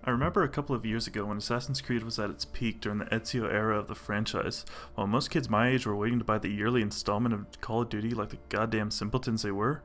I remember a couple of years ago when Assassin's Creed was at its peak during the Ezio era of the franchise, while most kids my age were waiting to buy the yearly installment of Call of Duty like the goddamn simpletons they were.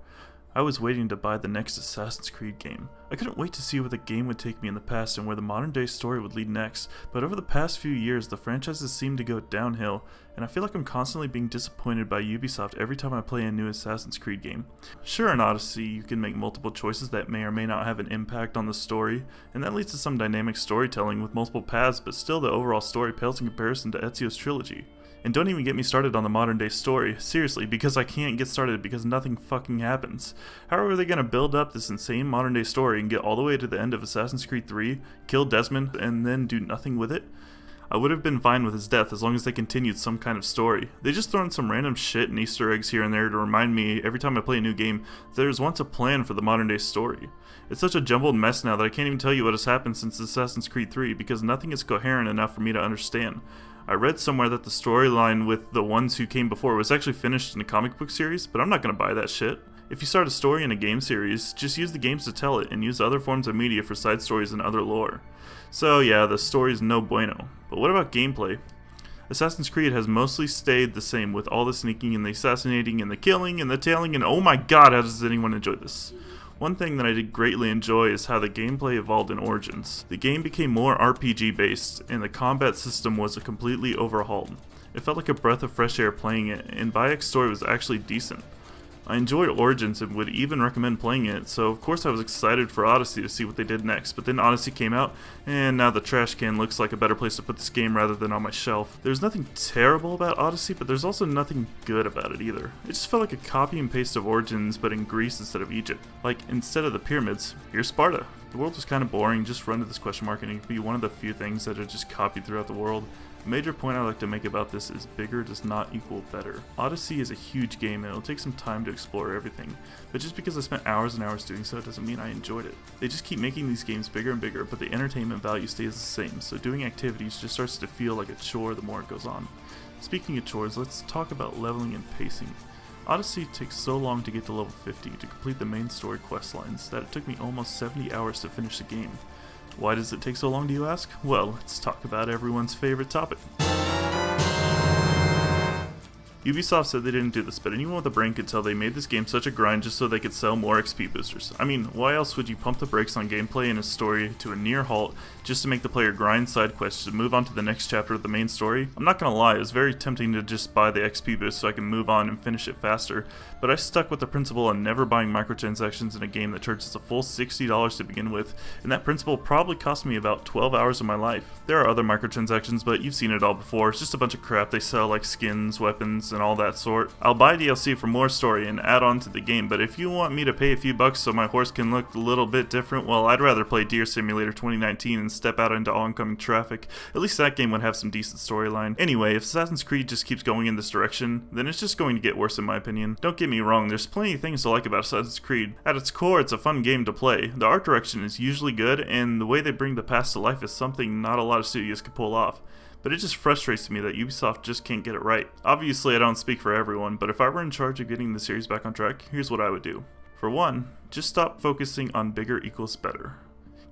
I was waiting to buy the next Assassin's Creed game. I couldn't wait to see where the game would take me in the past and where the modern day story would lead next, but over the past few years the franchises seem to go downhill, and I feel like I'm constantly being disappointed by Ubisoft every time I play a new Assassin's Creed game. Sure, in Odyssey you can make multiple choices that may or may not have an impact on the story, and that leads to some dynamic storytelling with multiple paths, but still the overall story pales in comparison to Ezio's trilogy. And don't even get me started on the modern day story, seriously, because I can't get started because nothing fucking happens. How are they gonna build up this insane modern day story and get all the way to the end of Assassin's Creed 3, kill Desmond, and then do nothing with it? I would have been fine with his death as long as they continued some kind of story. They just throw in some random shit and Easter eggs here and there to remind me every time I play a new game that there's once a plan for the modern day story. It's such a jumbled mess now that I can't even tell you what has happened since Assassin's Creed 3 because nothing is coherent enough for me to understand. I read somewhere that the storyline with the ones who came before was actually finished in a comic book series, but I'm not gonna buy that shit. If you start a story in a game series, just use the games to tell it and use other forms of media for side stories and other lore. So yeah, the story's no bueno. But what about gameplay? Assassin's Creed has mostly stayed the same with all the sneaking and the assassinating and the killing and the tailing and oh my god, how does anyone enjoy this? One thing that I did greatly enjoy is how the gameplay evolved in Origins. The game became more RPG based, and the combat system was completely overhauled. It felt like a breath of fresh air playing it, and Bayek's story was actually decent. I enjoyed Origins and would even recommend playing it, so of course I was excited for Odyssey to see what they did next, but then Odyssey came out, and now the trash can looks like a better place to put this game rather than on my shelf. There's nothing terrible about Odyssey, but there's also nothing good about it either. It just felt like a copy and paste of Origins, but in Greece instead of Egypt. Like, instead of the pyramids, here's Sparta. The world was kind of boring, just run to this question mark and it could be one of the few things that are just copied throughout the world. A major point I like to make about this is bigger does not equal better. Odyssey is a huge game and it'll take some time to explore everything, but just because I spent hours and hours doing so doesn't mean I enjoyed it. They just keep making these games bigger and bigger, but the entertainment value stays the same, so doing activities just starts to feel like a chore the more it goes on. Speaking of chores, let's talk about leveling and pacing. Odyssey takes so long to get to level 50 to complete the main story quest lines that it took me almost 70 hours to finish the game. Why does it take so long, do you ask? Well, let's talk about everyone's favorite topic. Ubisoft said they didn't do this, but anyone with a brain could tell they made this game such a grind just so they could sell more XP boosters. I mean, why else would you pump the brakes on gameplay and a story to a near halt just to make the player grind side quests to move on to the next chapter of the main story? I'm not gonna lie, it was very tempting to just buy the XP boost so I can move on and finish it faster, but I stuck with the principle on never buying microtransactions in a game that charges a full $60 to begin with, and that principle probably cost me about 12 hours of my life. There are other microtransactions, but you've seen it all before. It's just a bunch of crap they sell like skins, weapons, and all that sort. I'll buy DLC for more story and add on to the game, but if you want me to pay a few bucks so my horse can look a little bit different, well, I'd rather play Deer Simulator 2019 and step out into oncoming traffic. At least that game would have some decent storyline. Anyway, if Assassin's Creed just keeps going in this direction, then it's just going to get worse in my opinion. Don't get me wrong, there's plenty of things to like about Assassin's Creed. At its core, it's a fun game to play. The art direction is usually good, and the way they bring the past to life is something not a lot of studios can pull off. But it just frustrates me that Ubisoft just can't get it right. Obviously, I don't speak for everyone, but if I were in charge of getting the series back on track, here's what I would do. For one, just stop focusing on bigger equals better.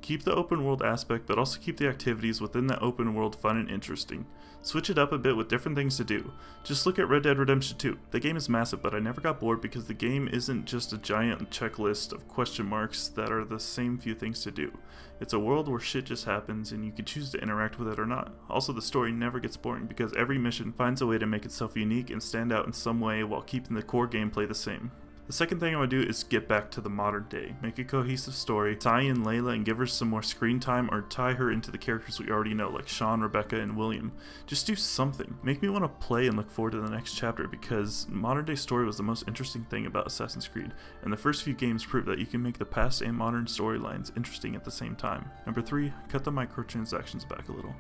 Keep the open world aspect, but also keep the activities within that open world fun and interesting. Switch it up a bit with different things to do. Just look at Red Dead Redemption 2. The game is massive, but I never got bored because the game isn't just a giant checklist of question marks that are the same few things to do. It's a world where shit just happens and you can choose to interact with it or not. Also, the story never gets boring because every mission finds a way to make itself unique and stand out in some way while keeping the core gameplay the same. The second thing I would do is get back to the modern day. Make a cohesive story, tie in Layla and give her some more screen time, or tie her into the characters we already know like Sean, Rebecca, and William. Just do something. Make me want to play and look forward to the next chapter because modern day story was the most interesting thing about Assassin's Creed, and the first few games prove that you can make the past and modern storylines interesting at the same time. Number 3, cut the microtransactions back a little.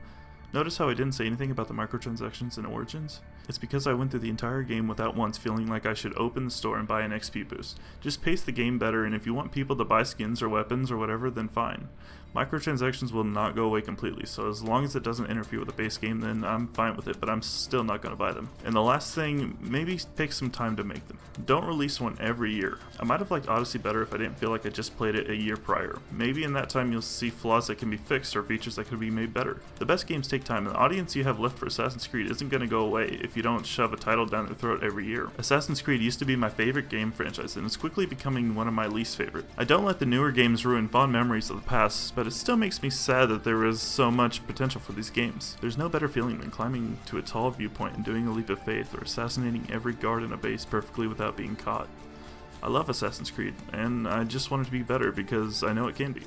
Notice how I didn't say anything about the microtransactions in Origins? It's because I went through the entire game without once feeling like I should open the store and buy an XP boost. Just pace the game better, and if you want people to buy skins or weapons or whatever, then fine. Microtransactions will not go away completely, so as long as it doesn't interfere with the base game, then I'm fine with it, but I'm still not going to buy them. And the last thing, maybe take some time to make them. Don't release one every year. I might have liked Odyssey better if I didn't feel like I just played it a year prior. Maybe in that time you'll see flaws that can be fixed or features that could be made better. The best games take time, and the audience you have left for Assassin's Creed isn't going to go away if you don't shove a title down their throat every year. Assassin's Creed used to be my favorite game franchise, and it's quickly becoming one of my least favorite. I don't let the newer games ruin fond memories of the past, but it still makes me sad that there is so much potential for these games. There's no better feeling than climbing to a tall viewpoint and doing a leap of faith, or assassinating every guard in a base perfectly without being caught. I love Assassin's Creed, and I just want it to be better because I know it can be.